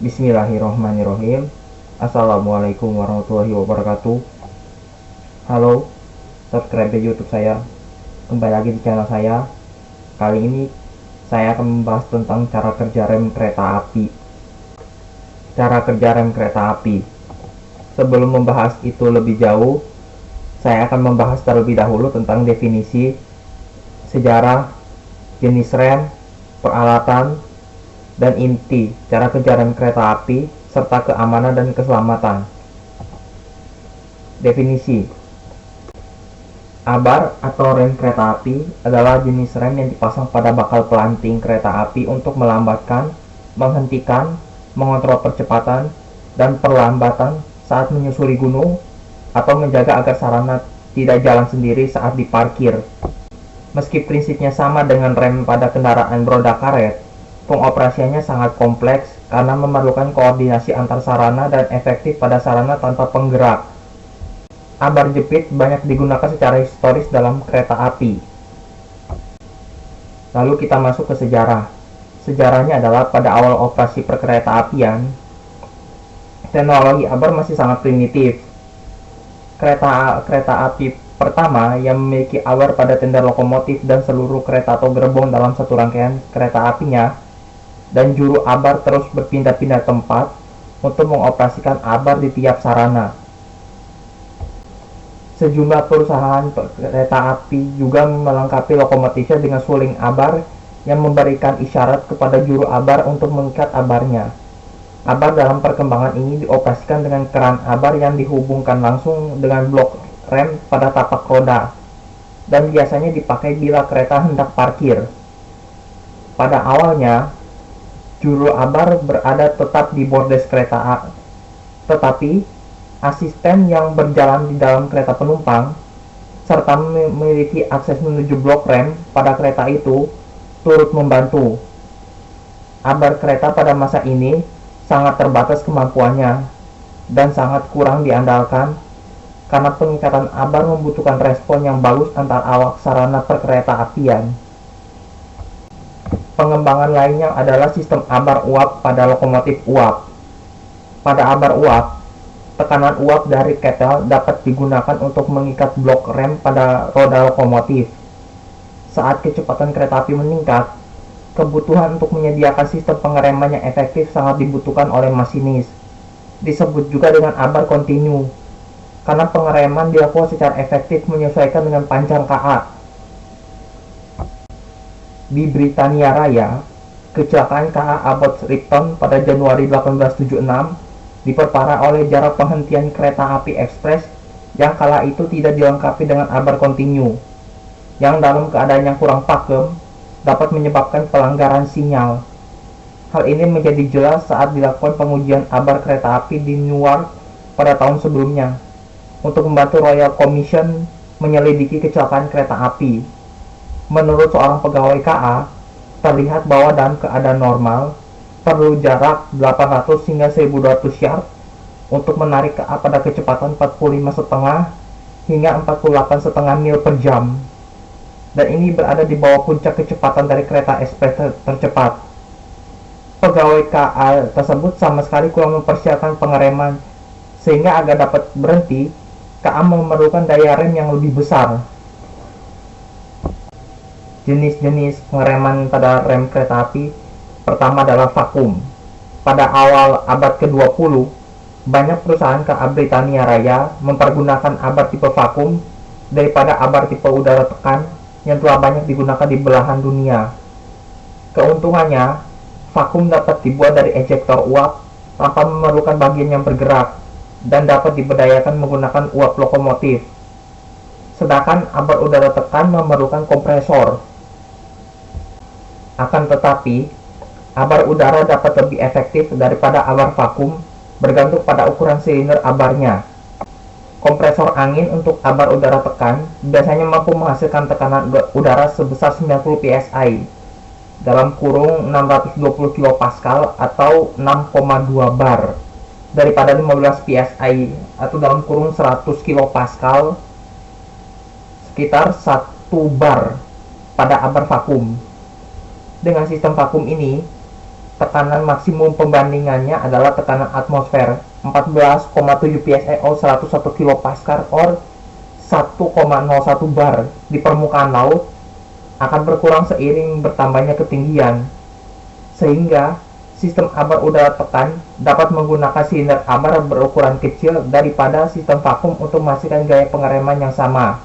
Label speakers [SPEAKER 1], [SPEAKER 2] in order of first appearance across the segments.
[SPEAKER 1] Bismillahirrohmanirrohim. Assalamualaikum warahmatullahi wabarakatuh. Halo, subscribe di YouTube saya. Kembali lagi di channel saya. Kali ini saya akan membahas tentang cara kerja rem kereta api. Cara kerja rem kereta api. Sebelum membahas itu lebih jauh, saya akan membahas terlebih dahulu tentang definisi, sejarah, jenis rem, peralatan, dan inti cara kerja rem kereta api, serta keamanan dan keselamatan. Definisi: abar atau rem kereta api adalah jenis rem yang dipasang pada bakal pelanting kereta api untuk melambatkan, menghentikan, mengontrol percepatan, dan perlambatan saat menyusuri gunung, atau menjaga agar sarana tidak jalan sendiri saat diparkir. Meski prinsipnya sama dengan rem pada kendaraan beroda karet, pengoperasiannya sangat kompleks karena memerlukan koordinasi antar sarana dan efektif pada sarana tanpa penggerak. Abar jepit banyak digunakan secara historis dalam kereta api. Lalu kita masuk ke sejarah. Sejarahnya adalah pada awal operasi perkereta apian, teknologi abar masih sangat primitif. Kereta api pertama yang memiliki abar pada tenda lokomotif dan seluruh kereta atau gerbong dalam satu rangkaian kereta apinya, dan juru abar terus berpindah-pindah tempat untuk mengoperasikan abar di tiap sarana. Sejumlah perusahaan kereta api juga melengkapi lokomotifnya dengan suling abar yang memberikan isyarat kepada juru abar untuk mengikat abarnya. Abar dalam perkembangan ini dioperasikan dengan keran abar yang dihubungkan langsung dengan blok rem pada tapak roda, dan biasanya dipakai bila kereta hendak parkir. Pada awalnya, juru abar berada tetap di bordes kereta, tetapi asisten yang berjalan di dalam kereta penumpang serta memiliki akses menuju blok rem pada kereta itu turut membantu. Abar kereta pada masa ini sangat terbatas kemampuannya dan sangat kurang diandalkan karena pengikatan abar membutuhkan respon yang bagus antar awak sarana perkereta apian. Pengembangan lainnya adalah sistem abar uap pada lokomotif uap. Pada abar uap, tekanan uap dari ketel dapat digunakan untuk mengikat blok rem pada roda lokomotif. Saat kecepatan kereta api meningkat, kebutuhan untuk menyediakan sistem pengereman yang efektif sangat dibutuhkan oleh masinis. Disebut juga dengan abar kontinu, karena pengereman dilakukan secara efektif menyesuaikan dengan panjang KA. Di Britania Raya, kecelakaan KA Abbot Ripton pada Januari 1876 diperparah oleh jarak penghentian kereta api ekspres yang kala itu tidak dilengkapi dengan abar kontinu, yang dalam keadaan yang kurang pakem dapat menyebabkan pelanggaran sinyal. Hal ini menjadi jelas saat dilakukan pengujian abar kereta api di Newark pada tahun sebelumnya untuk membantu Royal Commission menyelidiki kecelakaan kereta api. Menurut seorang pegawai KA, terlihat bahwa dalam keadaan normal perlu jarak 800 hingga 1200 yard untuk menarik KA pada kecepatan 45,5 hingga 48,5 mil per jam. Dan ini berada di bawah puncak kecepatan dari kereta ekspres tercepat. Pegawai KA tersebut sama sekali kurang mempersiapkan pengereman, sehingga agar dapat berhenti, KA memerlukan daya rem yang lebih besar. Jenis-jenis pengereman pada rem kereta api pertama adalah vakum. Pada awal abad ke-20, banyak perusahaan KA Britania Raya mempergunakan abar tipe vakum daripada abar tipe udara tekan yang telah banyak digunakan di belahan dunia. Keuntungannya, vakum dapat dibuat dari ejektor uap tanpa memerlukan bagian yang bergerak dan dapat diberdayakan menggunakan uap lokomotif. Sedangkan abar udara tekan memerlukan kompresor. Akan tetapi, abar udara dapat lebih efektif daripada abar vakum bergantung pada ukuran silinder abarnya. Kompresor angin untuk abar udara tekan biasanya mampu menghasilkan tekanan udara sebesar 90 psi dalam kurung 620 kPa atau 6,2 bar daripada 15 psi atau dalam kurung 100 kPa sekitar 1 bar pada abar vakum. Dengan sistem vakum ini, tekanan maksimum pembandingannya adalah tekanan atmosfer 14,7 psi or 101 kilopascal or 1,01 bar di permukaan laut akan berkurang seiring bertambahnya ketinggian, sehingga sistem abar udara tekan dapat menggunakan silinder abar berukuran kecil daripada sistem vakum untuk menghasilkan gaya pengereman yang sama.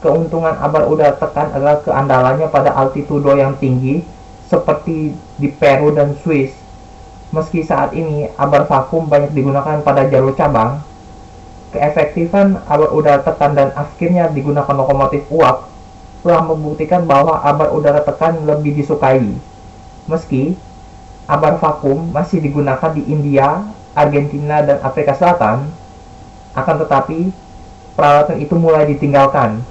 [SPEAKER 1] Keuntungan abar udara tekan adalah keandalannya pada altitudo yang tinggi seperti di Peru dan Swiss. Meski saat ini abar vakum banyak digunakan pada jalur cabang, keefektifan abar udara tekan dan akhirnya digunakan lokomotif uap telah membuktikan bahwa abar udara tekan lebih disukai. Meski abar vakum masih digunakan di India, Argentina, dan Afrika Selatan, akan tetapi peralatan itu mulai ditinggalkan.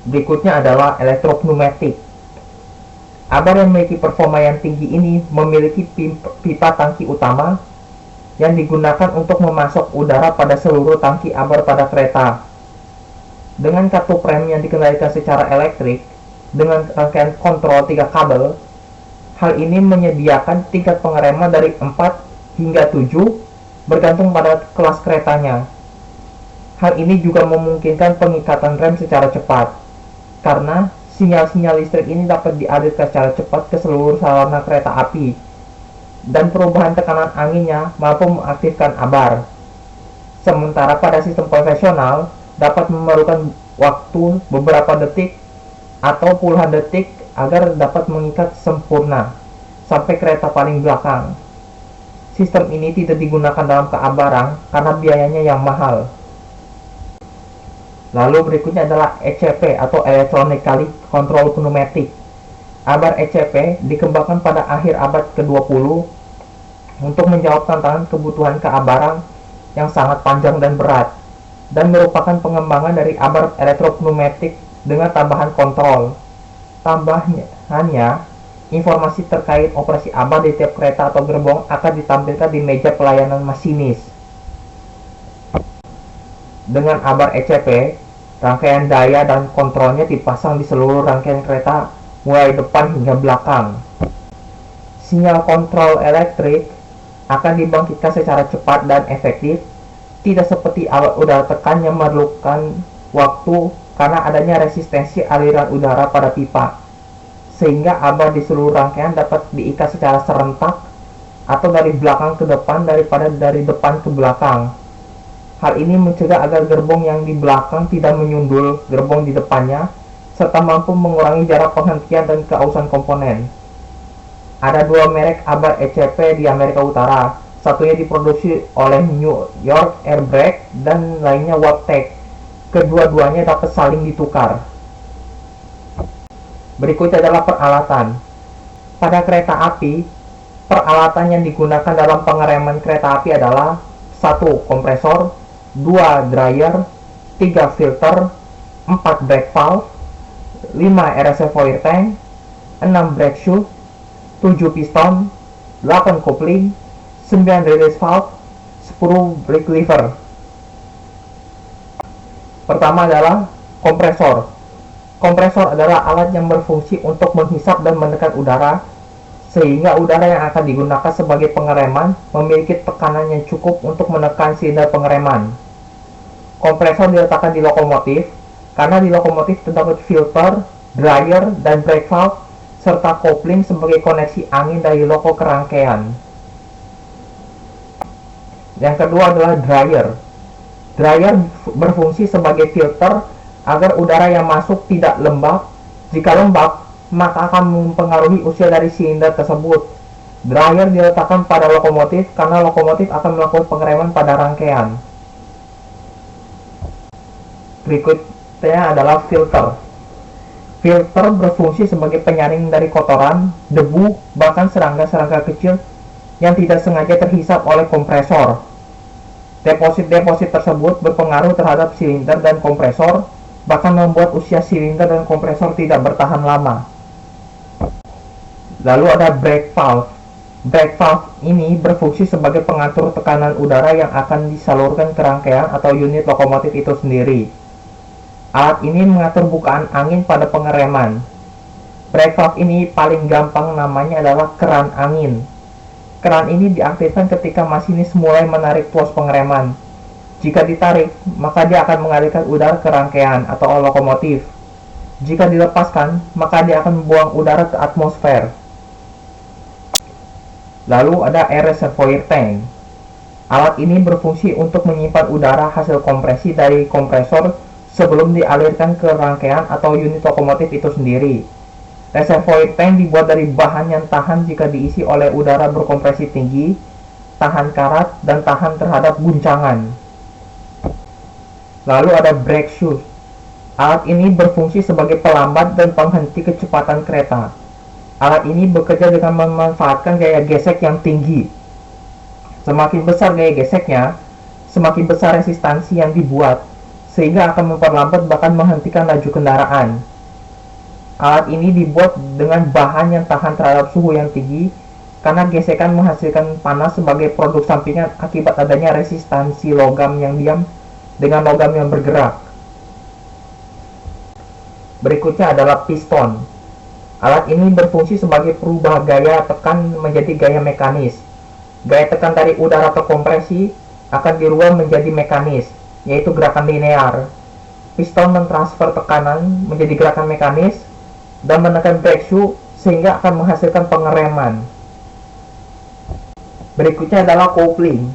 [SPEAKER 1] Berikutnya adalah elektropneumatik. Abar yang memiliki performa yang tinggi ini memiliki pipa tangki utama yang digunakan untuk memasok udara pada seluruh tangki abar pada kereta. Dengan kartu prem yang dikendalikan secara elektrik dengan rangkaian kontrol 3 kabel, hal ini menyediakan tingkat pengereman dari 4 hingga 7 bergantung pada kelas keretanya. Hal ini juga memungkinkan pengikatan rem secara cepat, karena sinyal-sinyal listrik ini dapat dialirkan secara cepat ke seluruh sarana kereta api, dan perubahan tekanan anginnya mampu mengaktifkan abar. Sementara pada sistem konvensional dapat memerlukan waktu beberapa detik atau puluhan detik agar dapat mengikat sempurna sampai kereta paling belakang. Sistem ini tidak digunakan dalam keabaran karena biayanya yang mahal. Lalu berikutnya adalah ECP atau Electronically Controlled Pneumatic. Abar ECP dikembangkan pada akhir abad ke-20 untuk menjawab tantangan kebutuhan keabaran yang sangat panjang dan berat, dan merupakan pengembangan dari abar elektropneumatik dengan tambahan kontrol. Tambahannya, informasi terkait operasi abar di tiap kereta atau gerbong akan ditampilkan di meja pelayanan masinis. Dengan abar ECP, rangkaian daya dan kontrolnya dipasang di seluruh rangkaian kereta mulai depan hingga belakang. Sinyal kontrol elektrik akan dibangkitkan secara cepat dan efektif, tidak seperti alat udara tekan yang memerlukan waktu karena adanya resistensi aliran udara pada pipa, sehingga abar di seluruh rangkaian dapat diikat secara serentak atau dari belakang ke depan daripada dari depan ke belakang. Hal ini mencegah agar gerbong yang di belakang tidak menyundul gerbong di depannya, serta mampu mengurangi jarak penghentian dan keausan komponen. Ada 2 merek abar ECP di Amerika Utara, satunya diproduksi oleh New York Air Brake dan lainnya Wabtec. Kedua-duanya dapat saling ditukar. Berikutnya adalah peralatan. Pada kereta api, peralatan yang digunakan dalam pengereman kereta api adalah 1 kompresor, 2 dryer, 3 filter, 4 brake valve, 5 reservoir tank, 6 brake shoe, 7 piston, 8 coupling, 9 release valve, 10 brake lever. Pertama adalah kompresor. Kompresor adalah alat yang berfungsi untuk menghisap dan menekan udara, sehingga udara yang akan digunakan sebagai pengereman memiliki tekanan yang cukup untuk menekan silinder pengereman. Kompresor diletakkan di lokomotif, karena di lokomotif terdapat filter, dryer, dan brake valve, serta kopling sebagai koneksi angin dari loko ke rangkaian. Yang kedua adalah dryer. Dryer berfungsi sebagai filter agar udara yang masuk tidak lembab. Jika lembab, maka akan mempengaruhi usia dari silinder tersebut. Dryer diletakkan pada lokomotif karena lokomotif akan melakukan pengereman pada rangkaian. Berikutnya adalah filter. Filter berfungsi sebagai penyaring dari kotoran, debu, bahkan serangga-serangga kecil yang tidak sengaja terhisap oleh kompresor. Deposit-deposit tersebut berpengaruh terhadap silinder dan kompresor, bahkan membuat usia silinder dan kompresor tidak bertahan lama. Lalu ada brake valve. Brake valve ini berfungsi sebagai pengatur tekanan udara yang akan disalurkan ke rangkaian atau unit lokomotif itu sendiri. Alat ini mengatur bukaan angin pada pengereman. Brake valve ini paling gampang namanya adalah keran angin. Keran ini diaktifkan ketika masinis mulai menarik tuas pengereman. Jika ditarik, maka dia akan mengalirkan udara ke rangkaian atau lokomotif. Jika dilepaskan, maka dia akan membuang udara ke atmosfer. Lalu ada air reservoir tank. Alat ini berfungsi untuk menyimpan udara hasil kompresi dari kompresor sebelum dialirkan ke rangkaian atau unit lokomotif itu sendiri. Reservoir tank dibuat dari bahan yang tahan jika diisi oleh udara berkompresi tinggi, tahan karat, dan tahan terhadap guncangan. Lalu ada brake shoes. Alat ini berfungsi sebagai pelambat dan penghenti kecepatan kereta. Alat ini bekerja dengan memanfaatkan gaya gesek yang tinggi. Semakin besar gaya geseknya, semakin besar resistansi yang dibuat, sehingga akan memperlambat bahkan menghentikan laju kendaraan. Alat ini dibuat dengan bahan yang tahan terhadap suhu yang tinggi, karena gesekan menghasilkan panas sebagai produk sampingan akibat adanya resistansi logam yang diam dengan logam yang bergerak. Berikutnya adalah piston. Alat ini berfungsi sebagai perubah gaya tekan menjadi gaya mekanis. Gaya tekan dari udara terkompresi akan dirubah menjadi mekanis, yaitu gerakan linear. Piston mentransfer tekanan menjadi gerakan mekanis dan menekan brake shoe sehingga akan menghasilkan pengereman. Berikutnya adalah coupling.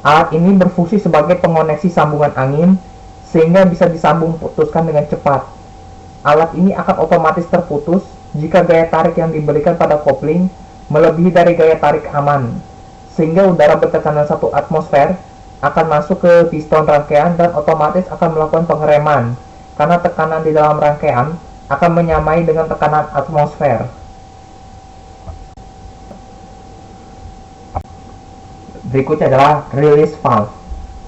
[SPEAKER 1] Alat ini berfungsi sebagai pengoneksi sambungan angin sehingga bisa disambung putuskan dengan cepat. Alat ini akan otomatis terputus jika gaya tarik yang diberikan pada kopling melebihi dari gaya tarik aman, sehingga udara bertekanan 1 atmosfer akan masuk ke piston rangkaian dan otomatis akan melakukan pengereman, karena tekanan di dalam rangkaian akan menyamai dengan tekanan atmosfer. Berikutnya adalah release valve.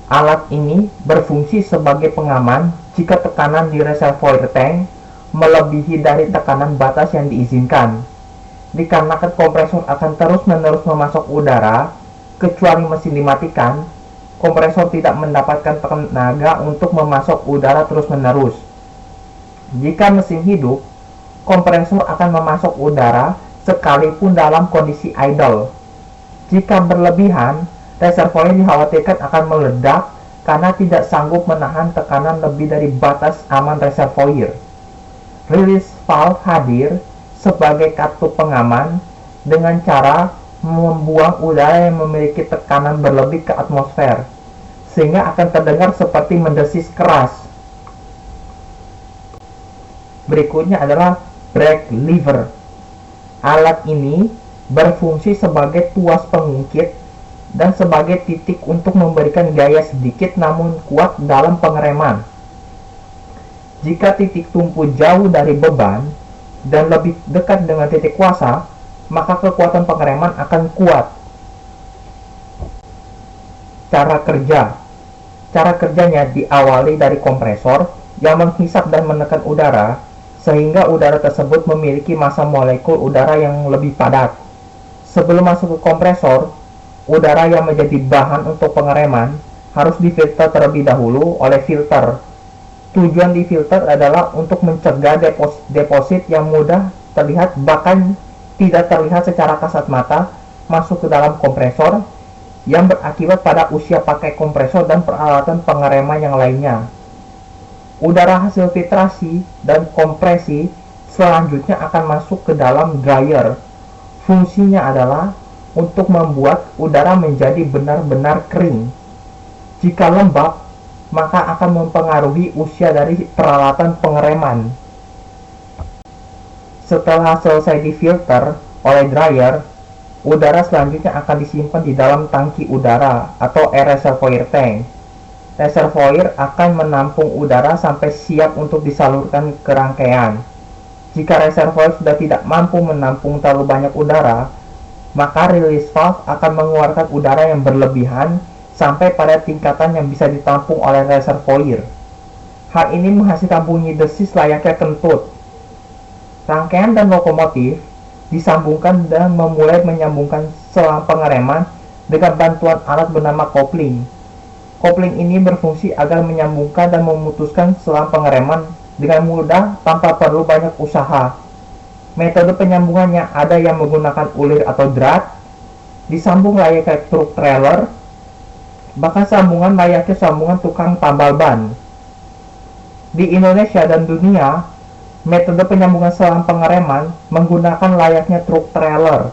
[SPEAKER 1] Alat ini berfungsi sebagai pengaman jika tekanan di reservoir tank melebihi dari tekanan batas yang diizinkan. Dikarenakan kompresor akan terus-menerus memasok udara, kecuali mesin dimatikan, kompresor tidak mendapatkan tenaga untuk memasok udara terus-menerus. Jika mesin hidup, kompresor akan memasok udara sekalipun dalam kondisi idle. Jika berlebihan, reservoir dikhawatirkan akan meledak karena tidak sanggup menahan tekanan lebih dari batas aman reservoir. Release valve hadir sebagai kartu pengaman dengan cara membuang udara yang memiliki tekanan berlebih ke atmosfer, sehingga akan terdengar seperti mendesis keras. Berikutnya adalah brake lever. Alat ini berfungsi sebagai tuas pengungkit dan sebagai titik untuk memberikan gaya sedikit namun kuat dalam pengereman. Jika titik tumpu jauh dari beban dan lebih dekat dengan titik kuasa, maka kekuatan pengereman akan kuat. Cara kerjanya diawali dari kompresor yang menghisap dan menekan udara, sehingga udara tersebut memiliki massa molekul udara yang lebih padat. Sebelum masuk ke kompresor, udara yang menjadi bahan untuk pengereman harus difilter terlebih dahulu oleh filter. Tujuan difilter adalah untuk mencegah deposit yang mudah terlihat bahkan tidak terlihat secara kasat mata masuk ke dalam kompresor yang berakibat pada usia pakai kompresor dan peralatan pengereman yang lainnya. Udara hasil filtrasi dan kompresi selanjutnya akan masuk ke dalam dryer. Fungsinya adalah untuk membuat udara menjadi benar-benar kering. Jika lembab, maka akan mempengaruhi usia dari peralatan pengereman. Setelah selesai difilter oleh dryer, udara selanjutnya akan disimpan di dalam tangki udara atau air reservoir tank. Reservoir akan menampung udara sampai siap untuk disalurkan ke rangkaian. Jika reservoir sudah tidak mampu menampung terlalu banyak udara, maka release valve akan mengeluarkan udara yang berlebihan sampai pada tingkatan yang bisa ditampung oleh reservoir. Hal ini menghasilkan bunyi desis layaknya kentut. Rangkaian dan lokomotif disambungkan dan memulai menyambungkan selang pengereman dengan bantuan alat bernama coupling. Coupling ini berfungsi agar menyambungkan dan memutuskan selang pengereman dengan mudah tanpa perlu banyak usaha. Metode penyambungannya ada yang menggunakan ulir atau drat, disambung layaknya truk trailer, bahkan sambungan layaknya sambungan tukang tambal ban. Di Indonesia dan dunia, metode penyambungan selang pengereman menggunakan layaknya truk trailer.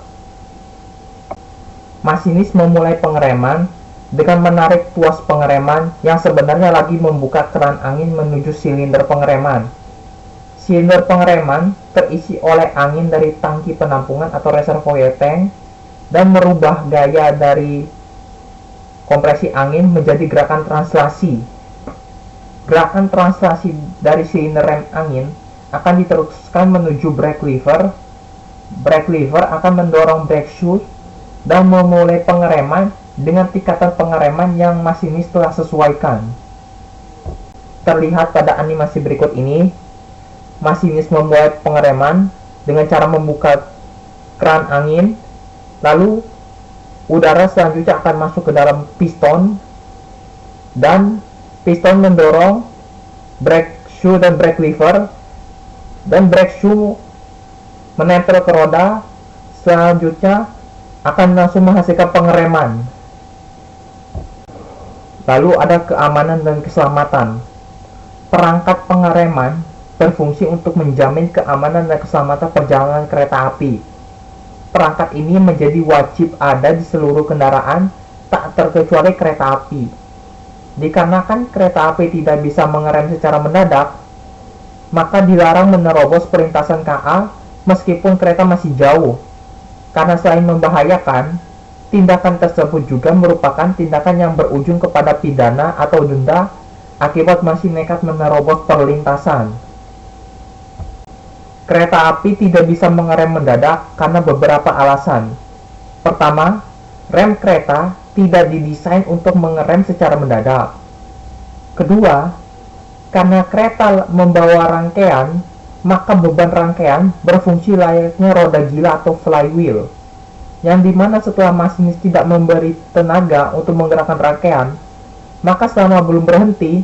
[SPEAKER 1] Masinis memulai pengereman dengan menarik tuas pengereman yang sebenarnya lagi membuka keran angin menuju silinder pengereman. Silinder pengereman terisi oleh angin dari tangki penampungan atau reservoir tank dan merubah gaya dari kompresi angin menjadi gerakan translasi. Gerakan translasi dari silinder rem angin akan diteruskan menuju brake lever. Brake lever akan mendorong brake shoe dan memulai pengereman dengan tingkatan pengereman yang masinis telah sesuaikan. Terlihat pada animasi berikut ini, masinis memulai pengereman dengan cara membuka keran angin, lalu udara selanjutnya akan masuk ke dalam piston, dan piston mendorong brake shoe dan brake lever, dan brake shoe menempel ke roda, selanjutnya akan langsung menghasilkan pengereman. Lalu ada keamanan dan keselamatan. Perangkat pengereman berfungsi untuk menjamin keamanan dan keselamatan perjalanan kereta api. Perangkat ini menjadi wajib ada di seluruh kendaraan, tak terkecuali kereta api. Dikarenakan kereta api tidak bisa mengerem secara mendadak, maka dilarang menerobos perlintasan KA meskipun kereta masih jauh. Karena selain membahayakan, tindakan tersebut juga merupakan tindakan yang berujung kepada pidana atau denda akibat masih nekat menerobos perlintasan. Kereta api tidak bisa mengerem mendadak karena beberapa alasan. Pertama, rem kereta tidak didesain untuk mengerem secara mendadak. Kedua, karena kereta membawa rangkaian, maka beban rangkaian berfungsi layaknya roda gila atau flywheel, yang dimana setelah masinis tidak memberi tenaga untuk menggerakkan rangkaian, maka selama belum berhenti,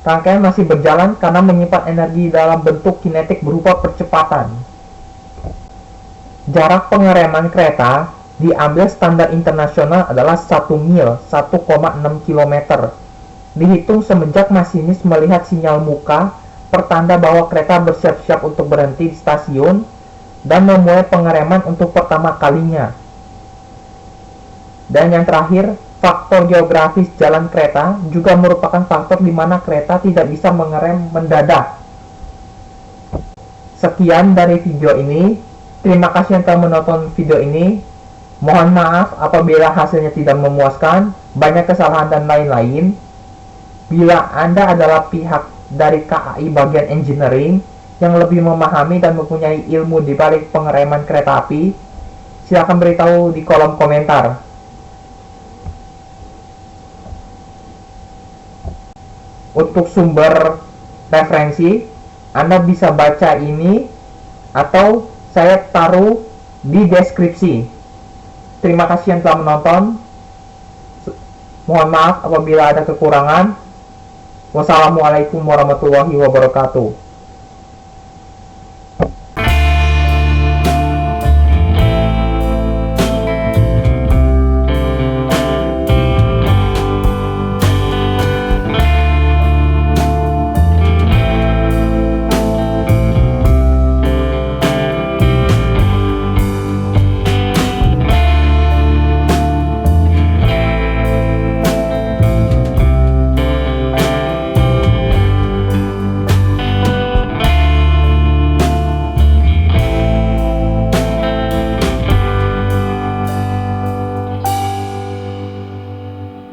[SPEAKER 1] rangkaian masih berjalan karena menyimpan energi dalam bentuk kinetik berupa percepatan. Jarak pengereman kereta diambil standar internasional adalah 1 mil, 1,6 km. Dihitung semenjak masinis melihat sinyal muka pertanda bahwa kereta bersiap-siap untuk berhenti di stasiun dan memulai pengereman untuk pertama kalinya. Dan yang terakhir, faktor geografis jalan kereta juga merupakan faktor di mana kereta tidak bisa mengerem mendadak. Sekian dari video ini. Terima kasih yang telah menonton video ini. Mohon maaf apabila hasilnya tidak memuaskan, banyak kesalahan dan lain-lain. Bila Anda adalah pihak dari KAI bagian engineering yang lebih memahami dan mempunyai ilmu di balik pengereman kereta api, silakan beritahu di kolom komentar. Untuk sumber referensi, Anda bisa baca ini atau saya taruh di deskripsi. Terima kasih yang telah menonton. Mohon maaf apabila ada kekurangan. Wassalamualaikum warahmatullahi wabarakatuh.